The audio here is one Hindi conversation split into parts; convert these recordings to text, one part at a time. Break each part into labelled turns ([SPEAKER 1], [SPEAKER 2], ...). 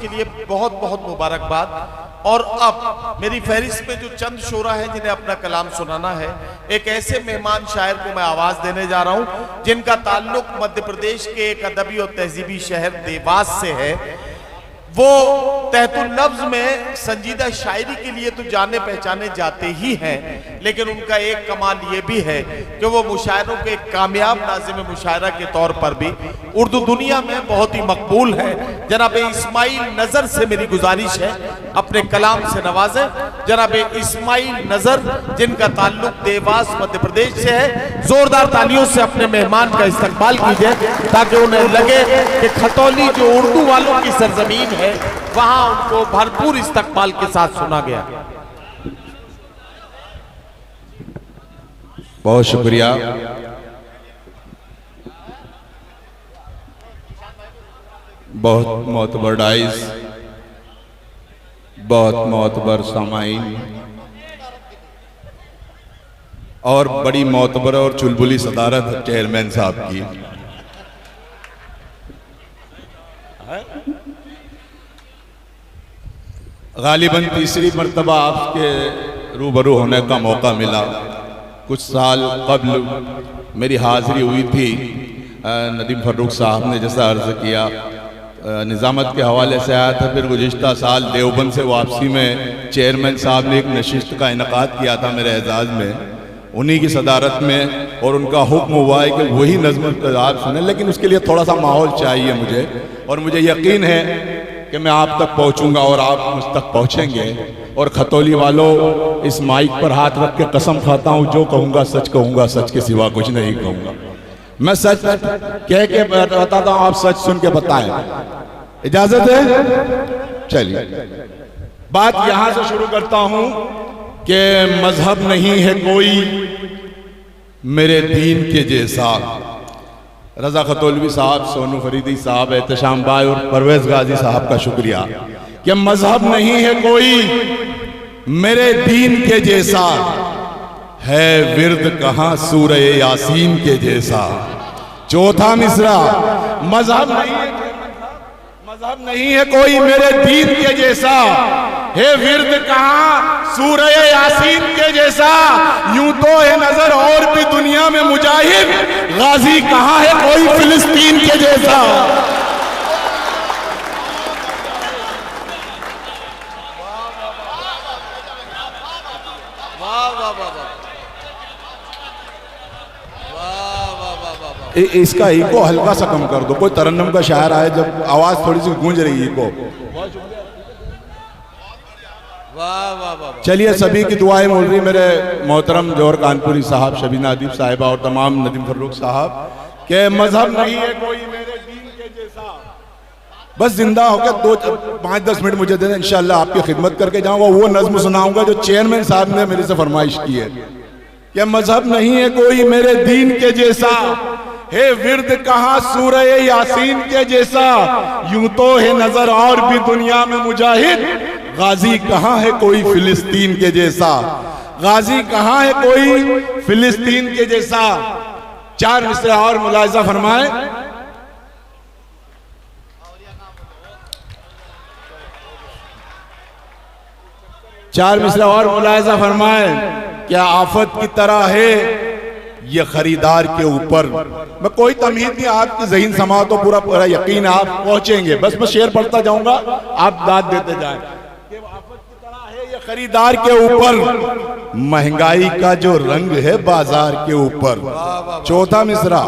[SPEAKER 1] इसके लिए बहुत बहुत मुबारकबाद। और अब मेरी फहरिस्त में जो चंद शोरा हैं जिन्हें अपना कलाम सुनाना है, एक ऐसे मेहमान शायर को मैं आवाज देने जा रहा हूं जिनका ताल्लुक मध्य प्रदेश के एक अदबी और तहजीबी शहर देवास से है। वो तहतुल लफ्ज में संजीदा शायरी के लिए तो जाने पहचाने जाते ही हैं, लेकिन उनका एक कमाल ये भी है कि वो मुशायरों के कामयाब नाज़िम मुशायरा के तौर पर भी उर्दू दुनिया में बहुत ही मकबूल है। जनाब इस्माइल नज़र से मेरी गुजारिश है अपने कलाम से नवाजें। जनाब इस्माइल नज़र जिनका ताल्लुक देवास मध्य प्रदेश से है, जोरदार तालियों से अपने मेहमान का इस्तकबाल कीजिए ताकि उन्हें लगे कि खतौली जो उर्दू वालों की सरजमीन है वहां उनको भरपूर इस्तकबाल के साथ सुना गया।
[SPEAKER 2] बहुत शुक्रिया। बहुत मोतबर डाइस, बहुत मोतबर सामाइन और बड़ी मोतबर और चुलबुली सदारत चेयरमैन साहब की। गालिबन तीसरी मर्तबा आपके रूबरू होने का मौका मिला। कुछ साल कबल मेरी हाज़िरी हुई थी। नदीम फर्रुख साहब ने जैसा अर्ज़ किया निज़ामत के हवाले से आया था, फिर गुज़िश्ता साल देवबंद से वापसी में चेयरमैन साहब ने एक नशिस्त का इनकाद किया था मेरे एजाज़ में, उन्हीं की सदारत में, और उनका हुक्म हुआ है कि वही नज़्म आप सुने, लेकिन उसके लिए थोड़ा सा माहौल चाहिए मुझे, और मुझे यकीन है कि मैं आप तक पहुंचूंगा और आप मुझ तक पहुंचेंगे। और खतौली वालों, इस माइक पर हाथ रख के कसम खाता हूं, जो कहूंगा सच कहूंगा, सच के सिवा कुछ नहीं कहूंगा। मैं सच कह के बताता हूं, आप सच सुन के बताएं। इजाजत है? चलिए बात यहां से शुरू करता हूं कि मजहब नहीं है कोई मेरे दीन के जैसा। रजा खतौलवी साहब, सोनू फरीदी साहब, एहतशाम भाई और परवेज गाजी साहब का शुक्रिया कि मजहब नहीं है कोई मेरे दीन के जैसा, है विर्द कहां सूरह यासीन के जैसा। चौथा मिसरा, मजहब नहीं है कोई मेरे दीन के जैसा, है विर्द कहां सूरह यासीन के जैसा। यूं तो है नजर और भी दुनिया में मुजाहिद, गाजी कहां है कोई फिलिस्तीन के जैसा। इसका इको हल्का सा कम कर दो, कोई तरन्नम का शायर आए जब आवाज थोड़ी सी गूंज रही है इको। चलिए सभी की दुआएं मोल रही, मेरे मोहतरम जौहर कानपुरी साहब, शबीना अदीब साहिबा और तमाम नदीम फर्रुख साहब के मजहब नहीं है कोई मेरे दीन के जैसा। बस जिंदा होकर 5-10 मिनट मुझे दे दें, इंशाल्लाह आपकी खिदमत करके जाऊंगा। वो नज्म सुनाऊंगा जो चेयरमैन साहब ने मेरे से फरमाइश की है कि मजहब नहीं है कोई मेरे दीन के जैसा, है विर्द कहां सूरह यासीन के जैसा। यूं तो है नजर और भी दुनिया में मुजाहिद, गाजी कहां है कोई फिलिस्तीन के जैसा। गाजी कहां है कोई फिलिस्तीन के जैसा। 4 मिसरा और मुलाहिजा फरमाए। चार मिसरा और मुलाहिजा फरमाए। क्या आफत की तरह है ये खरीदार के ऊपर। मैं कोई तमीज नहीं, आपकी ज़हीन समा तो पूरा यकीन आप पहुंचेंगे। बस मैं शेर पढ़ता जाऊंगा, आप दाद देते जाएं। आफत की तरह है ये खरीदार के ऊपर, महंगाई का जो रंग है बाजार के ऊपर। चौथा मिसरा,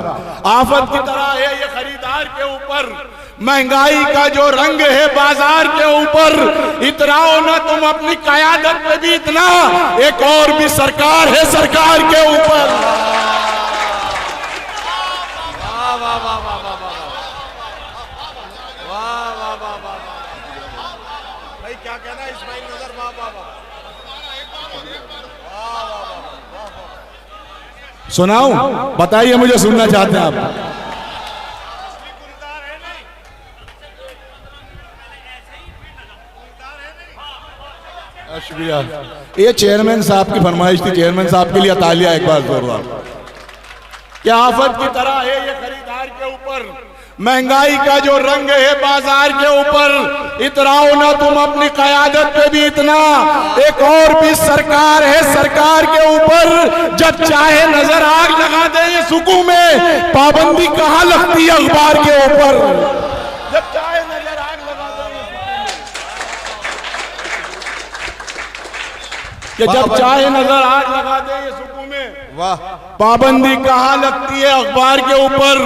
[SPEAKER 2] आफत की तरह है ये खरीदार के ऊपर, महंगाई का जो रंग है बाजार के ऊपर। इतराओ ना तुम अपनी कयादत पे भी इतना, एक और भी सरकार है सरकार के ऊपर। भाई क्या कहना इस्माइल नजर, सुनाऊं? बताइए, मुझे सुनना चाहते हैं आप। शुक्रिया। ये चेयरमैन साहब की फरमाइश थी, चेयरमैन साहब के लिए तालियां एक बार जोरदार। क्या आफत की तरह है ये खरीदार के ऊपर, महंगाई का जो रंग है बाजार के ऊपर।
[SPEAKER 3] इतराओ ना तुम अपनी कयादत पे भी इतना। एक और भी सरकार है, सरकार के ऊपर जब चाहे नजर आग लगा दे ये सुकू में, पाबंदी कहां लगती है अखबार के ऊपर। जब चाहे नजर आग लगा दे कि जब चाहे नजर आग लगा दे ये सुकू में,
[SPEAKER 1] वाह,
[SPEAKER 3] पाबंदी कहां लगती है अखबार के ऊपर।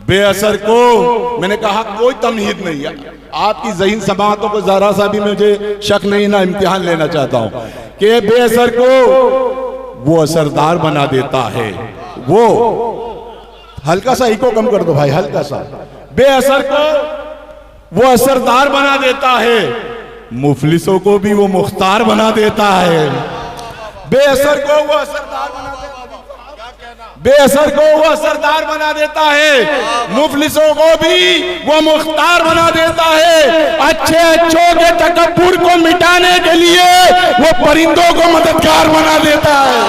[SPEAKER 3] बेअसर को मैंने कहा कोई तमहीद नहीं है, आपकी ज़हीन समातों को जरा सा भी मुझे शक नहीं, ना इम्तिहान लेना चाहता हूं कि बेअसर को वो असरदार बना देता है। वो हल्का सा इको कम कर दो भाई, हल्का सा। बेअसर को वो असरदार बना देता है, मुफलिसों को भी वो मुख्तार बना देता है। बेअसर को वो असरदार बना देता है, बेअसर को वो असरदार बना देता है, मुफलिसों को भी वो मुख्तार बना देता है। अच्छे अच्छों के तकब्बुर को मिटाने के लिए वो परिंदों को मददगार बना देता है।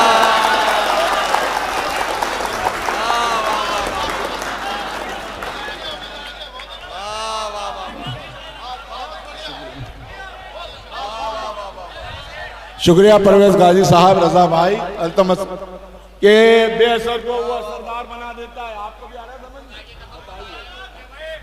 [SPEAKER 3] शुक्रिया परवेज गाजी साहब, रजा भाई, अल्तमस के बेअसर को वो असरदार बना देता है। आपको भी आ रहा है समझ?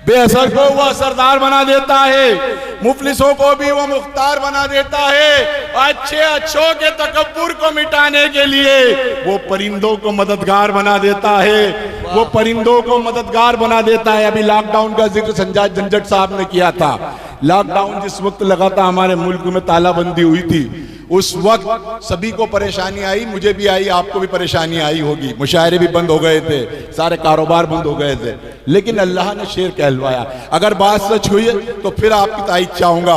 [SPEAKER 3] बेअसर को वो असरदार बना देता है, मुफलिसों को भी वो मुख्तार बना देता है। अच्छे अच्छों के तकब्बुर को मिटाने के लिए वो परिंदों को मददगार बना देता है, वो परिंदों को मददगार बना देता है। अभी लॉकडाउन का जिक्र संजय झंझट साहब ने किया था। लॉकडाउन जिस वक्त लगा था, हमारे मुल्क में तालाबंदी हुई थी, उस वक्त सभी को परेशानी आई, मुझे भी आई, आपको भी परेशानी आई होगी। मुशायरे भी बंद हो गए थे, सारे कारोबार बंद हो गए थे, लेकिन अल्लाह ने शेर कहलवाया। अगर बात सच हुई है तो फिर आपकी तारीफ चाहूंगा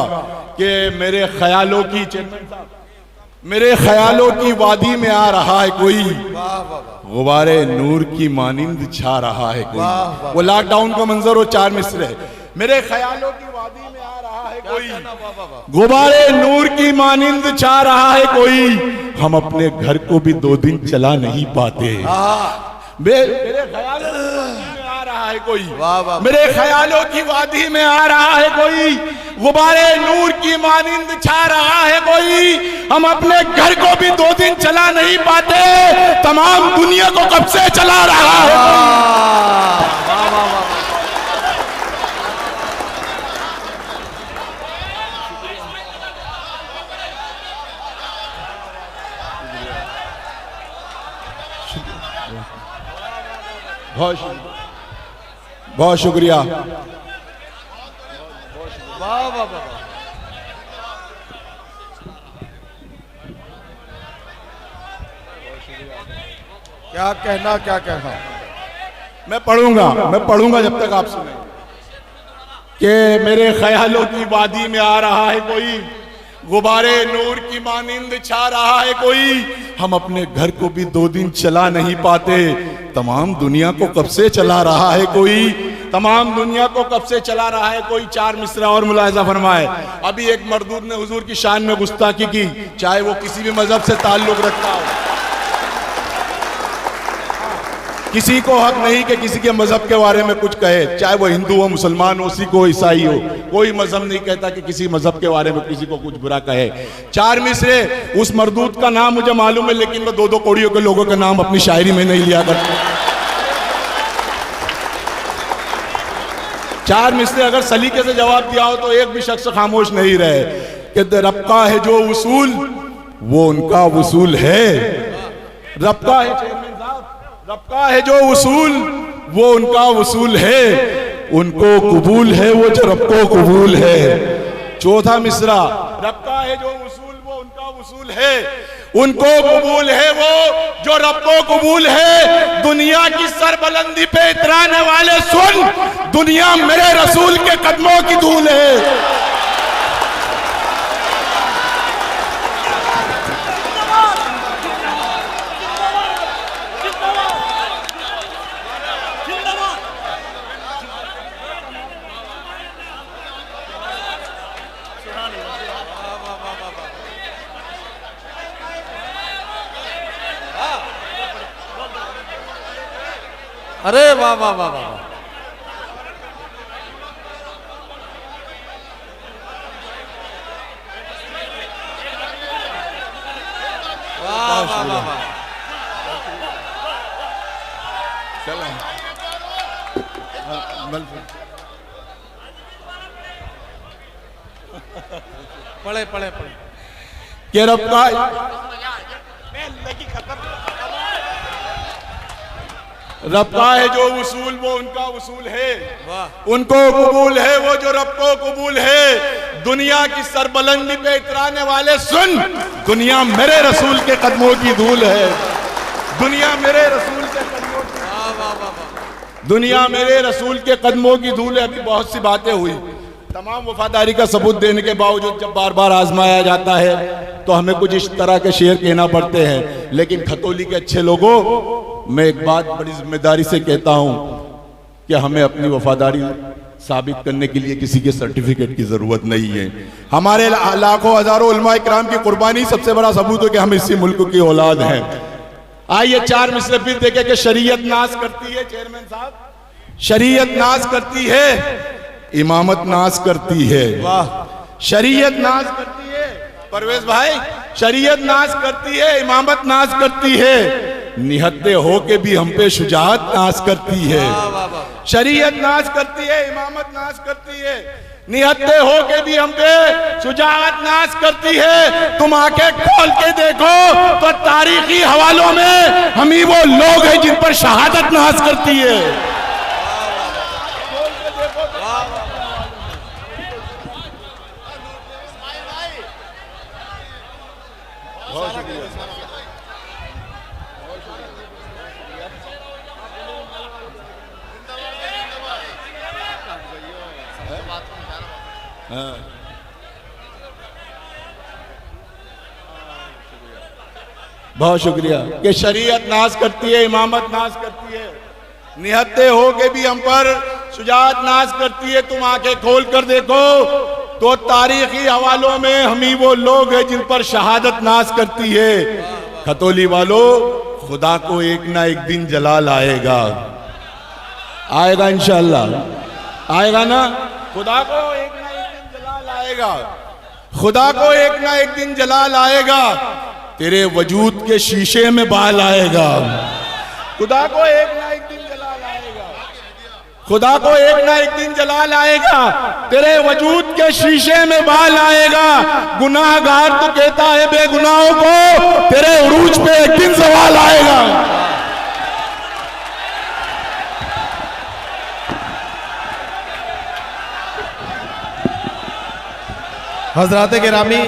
[SPEAKER 3] कि मेरे ख्यालों की, चेयरमैन साहब, मेरे ख्यालों की वादी में आ रहा है कोई, गुबारे नूर की मानिंद छा रहा है कोई। वो लॉकडाउन का मंजर, वो चार मिसरे, मेरे ख्यालों की वादी में आ रहा है कोई, गुबारे नूर की मानिंद छा रहा है कोई। हम अपने घर को भी 2 दिन चला नहीं पाते। मेरे ख्यालों में आ रहा है कोई, मेरे ख्यालों की वादी में आ रहा है कोई, गुबारे नूर की मानिंद छा रहा है कोई। हम अपने घर को भी 2 दिन चला नहीं पाते, तमाम दुनिया को कब से चला रहा है। बहुत शुक्रिया।
[SPEAKER 1] वाह वाह वाह, क्या कहना, क्या कहना।
[SPEAKER 3] मैं पढ़ूंगा जब तक आप सुने कि मेरे ख्यालों की वादी में आ रहा है कोई, गुबारे नूर की मानिंद छा रहा है कोई। हम अपने घर को भी 2 दिन चला नहीं पाते, तमाम दुनिया को कब से चला रहा है कोई, तमाम दुनिया को कब से चला रहा है कोई। 4 मिसरा और मुलाहिजा फरमाए। अभी एक मरदूद ने हुजूर की शान में गुस्ताखी की, चाहे वो किसी भी मजहब से ताल्लुक रखता हो। किसी को हक नहीं कि किसी के मजहब के बारे में कुछ कहे, चाहे वो हिंदू हो, मुसलमान हो, सिख हो, ईसाई हो, कोई मजहब नहीं कहता कि किसी मजहब के बारे में किसी को कुछ बुरा कहे। 4 मिसरे, उस मरदूद का नाम मुझे मालूम है, लेकिन मैं 2-2 कौड़ियों के लोगों का नाम अपनी शायरी में नहीं लिया करता। 4 मिसरे अगर सलीके से जवाब दिया हो तो एक भी शख्स खामोश नहीं रहे कि रब का है जो उसूल वो उनका वसूल है। रब का है, चेयरमैन साहब, रब का है जो उसूल वो उनका वसूल है, उनको कबूल है वो जो रब को कबूल है। 4था मिसरा, रब का है जो उसूल वो उनका वसूल है, उनको कबूल है वो जो रब को कबूल है। दुनिया की सरबलंदी पे इतराने वाले सुन, दुनिया मेरे रसूल के कदमों की धूल है।
[SPEAKER 1] अरे वाह वाह वाह वाह, पढ़े पढ़े पढ़े
[SPEAKER 3] कि रब का है जो उसूल वो उनका उसूल है, उनको कबूल है वो जो रब को कबूल है। दुनिया की सरबलंदी पे इतराने वाले सुन, दुनिया मेरे रसूल के कदमों की धूल है, दुनिया मेरे रसूल के कदमों की, दुनिया मेरे रसूल के कदमों की धूल है। अभी बहुत सी बातें हुई, तमाम वफादारी का सबूत देने के बावजूद जब बार बार आजमाया जाता है तो हमें कुछ इस तरह के शेर कहना पड़ते हैं। लेकिन खतौली के अच्छे लोगों, मैं एक बात बड़ी जिम्मेदारी से कहता हूं कि हमें अपनी वफादारी साबित करने के लिए किसी के सर्टिफिकेट की जरूरत नहीं है। हमारे लाखों हजारों उलमा इकराम की कुर्बानी सबसे बड़ा सबूत है कि हम इसी मुल्क की औलाद हैं। आइए 4 मिसरे फिर देखें कि शरीयत नाज करती है, चेयरमैन साहब, शरीयत नाज करती है, इमामत नाज करती है। वाह, शरीयत नाज करती है परवेज भाई, शरीयत नाज करती है, इमामत नाज करती है, निहत्ते हो के भी हम पे शुजाअत नाज करती है। शरीयत नाज करती है, इमामत नाज करती है, निहत्ते हो के भी हम पे शुजाअत नाज करती है। तुम आके खोल के देखो तो तारीखी हवालों में हम ही वो लोग हैं जिन पर शहादत नाज करती है। बहुत शुक्रिया कि शरीयत नाज करती है, इमामत नाज करती है, निहत्ते हो के भी हम पर शुजाअत नाज करती है। तुम आंखें खोल कर देखो तो तारीखी हवालों में हम ही वो लोग हैं जिन पर शहादत नाज करती है। खतौली वालों, खुदा को एक ना एक दिन जलाल आएगा, आएगा इंशाअल्लाह, आएगा ना। खुदा को एक ना एक दिन जलाल आएगा, खुदा को एक ना एक दिन जलाल आएगा, तेरे वजूद के शीशे में बाल आएगा। खुदा को एक ना एक दिन जलाल आएगा, खुदा को एक ना एक दिन जलाल आएगा, तेरे वजूद के शीशे में बाल आएगा। गुनाहगार तो कहता है बेगुनाहों को, तेरे उरूज पे एक दिन सवाल आएगा।
[SPEAKER 1] हजरात गिरामी,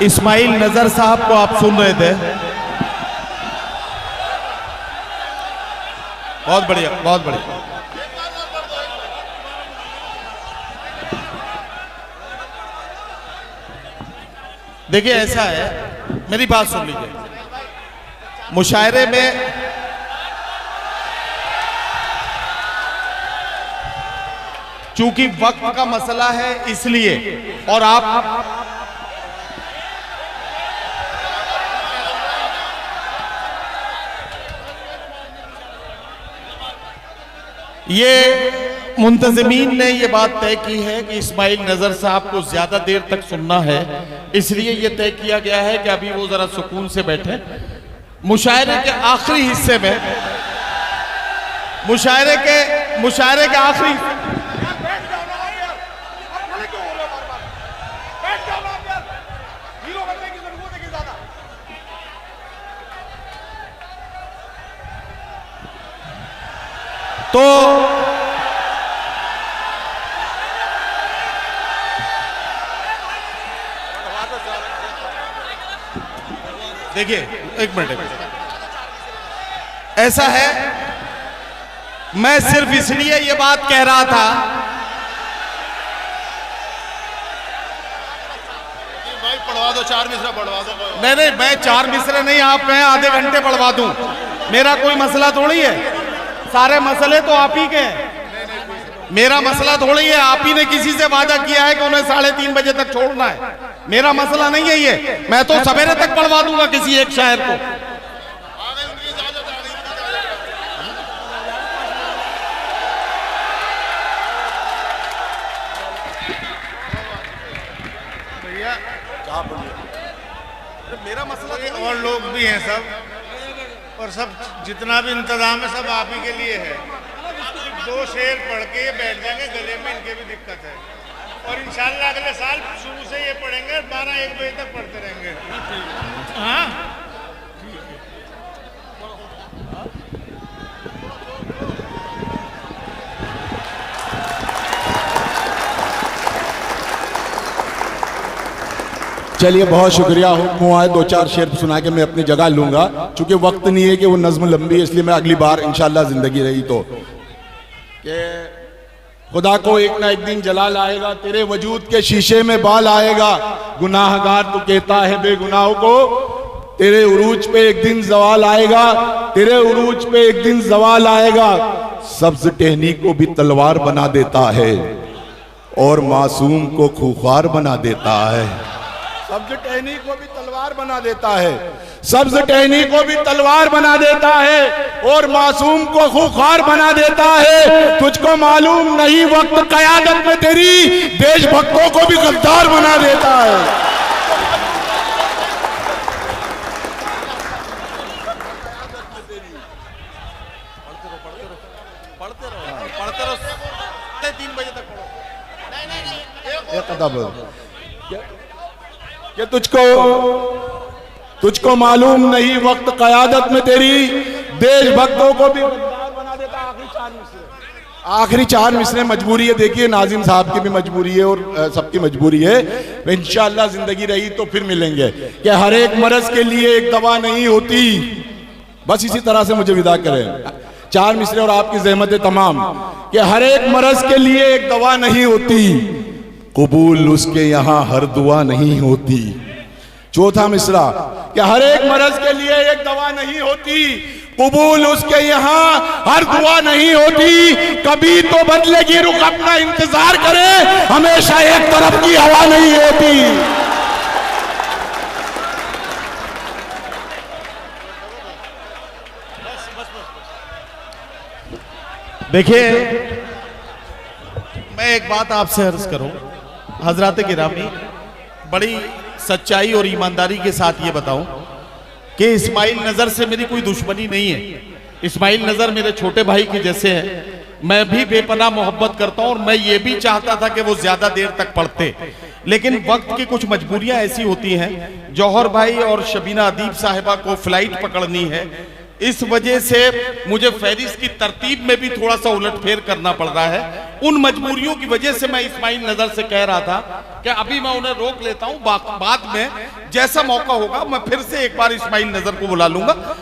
[SPEAKER 1] इस्माइल नजर साहब को आप सुन रहे थे, बहुत बढ़िया, बहुत बढ़िया। देखिए ऐसा है, मेरी बात सुन लीजिए। मुशायरे में चूंकि वक्त का मसला है इसलिए, और आप ये मुंतज़मीन ने ये बात तय की है कि इस्माइल नजर साहब को ज्यादा देर तक सुनना है, इसलिए ये तय किया गया है कि अभी वो जरा सुकून से बैठे। मुशायरे के आखिरी हिस्से में, मुशायरे के आखिरी, तो देखिए एक मिनट, ऐसा है, मैं सिर्फ इसलिए ये बात कह रहा था,
[SPEAKER 4] भाई पढ़वा दो, 4 मिसरा पढ़वा दो।
[SPEAKER 1] नहीं, मैं 4 मिसरे नहीं, आप कहें आधे घंटे पढ़वा दूं, मेरा कोई मसला थोड़ी है, सारे मसले तो आप ही के हैं, मेरा मसला थोड़ी है। आप ही ने किसी से वादा किया है कि उन्हें 3:30 बजे तक छोड़ना है, मेरा मसला नहीं है ये। मैं तो सवेरे तक पढ़वा दूंगा किसी एक शायर को। मेरा मसला तो
[SPEAKER 4] और लोग भी हैं सब, और सब जितना भी इंतजाम है सब आप ही के लिए है। 2 शेर पढ़ के ये बैठ जाएंगे, गले में इनके भी दिक्कत है, और इंशाल्लाह अगले साल शुरू से ये पढ़ेंगे, 12-1 बजे तक पढ़ते रहेंगे। हाँ,
[SPEAKER 3] चलिए बहुत शुक्रिया। हुक्म आए 2-4 शेर सुना के मैं अपनी जगह लूंगा, चूंकि वक्त नहीं है कि वो नज्म लंबी है, इसलिए मैं अगली बार इंशाल्लाह जिंदगी रही तो कि खुदा को एक ना एक दिन जलाल आएगा, तेरे वजूद के शीशे में बाल आएगा, गुनाहगार तो कहता है बेगुनाहों को, तेरे उरूज पे एक दिन जवाल आएगा, तेरे उरूज पे एक दिन जवाल आएगा। सब्ज टहनी को भी तलवार बना देता है और मासूम को खूंखार बना देता है। सब्ज टहनी को भी तलवार बना देता है, सब्ज टहनी को भी तलवार बना देता है और मासूम को खूंखार बना देता है। तुझको मालूम नहीं वक्त कयादत में तेरी देशभक्तों को भी गद्दार बना देता है।
[SPEAKER 1] पढ़ते रहो 3 बजे तक पढ़ो।
[SPEAKER 3] कि तुझको मालूम नहीं वक्त कयादत में तेरी देशभक्तों को भी गद्दार बना देता। आखिरी 4 मिसरे मजबूरी है, देखिए नाजिम साहब की भी मजबूरी है और सबकी मजबूरी है। इंशाअल्लाह जिंदगी रही तो फिर मिलेंगे कि हर एक मर्ज के लिए एक दवा नहीं होती। बस इसी तरह से मुझे विदा करें। 4 मिसरे और आपकी ज़हमत तमाम कि हर एक मर्ज के लिए एक दवा नहीं होती, कबूल उसके यहाँ हर दुआ नहीं होती। चौथा मिसरा कि हर एक मर्ज के लिए एक दवा नहीं होती, कबूल उसके यहाँ हर दुआ नहीं होती। कभी तो बदलेगी रुख अपना इंतजार करे, हमेशा एक तरफ की हवा नहीं होती।
[SPEAKER 1] देखिए, मैं एक बात आपसे अर्ज करूं, हजरात गिरामी, बड़ी सच्चाई और ईमानदारी के साथ ये बताऊं कि इस्माइल नजर से मेरी कोई दुश्मनी नहीं है। इस्माइल नजर मेरे छोटे भाई के जैसे हैं, मैं भी बेपनाह मोहब्बत करता हूं और मैं ये भी चाहता था कि वो ज्यादा देर तक पढ़ते, लेकिन वक्त की कुछ मजबूरियां ऐसी होती हैं। जौहर भाई और शबीना अदीब साहिबा को फ्लाइट पकड़नी है, इस वजह से मुझे फहरिस्त की तरतीब में भी थोड़ा सा उलटफेर करना पड़ रहा है। उन मजबूरियों की वजह से मैं इस्माइल नजर से कह रहा था कि अभी मैं उन्हें रोक लेता हूं, बाद में जैसा मौका होगा मैं फिर से एक बार इस्माइल नजर को बुला लूंगा।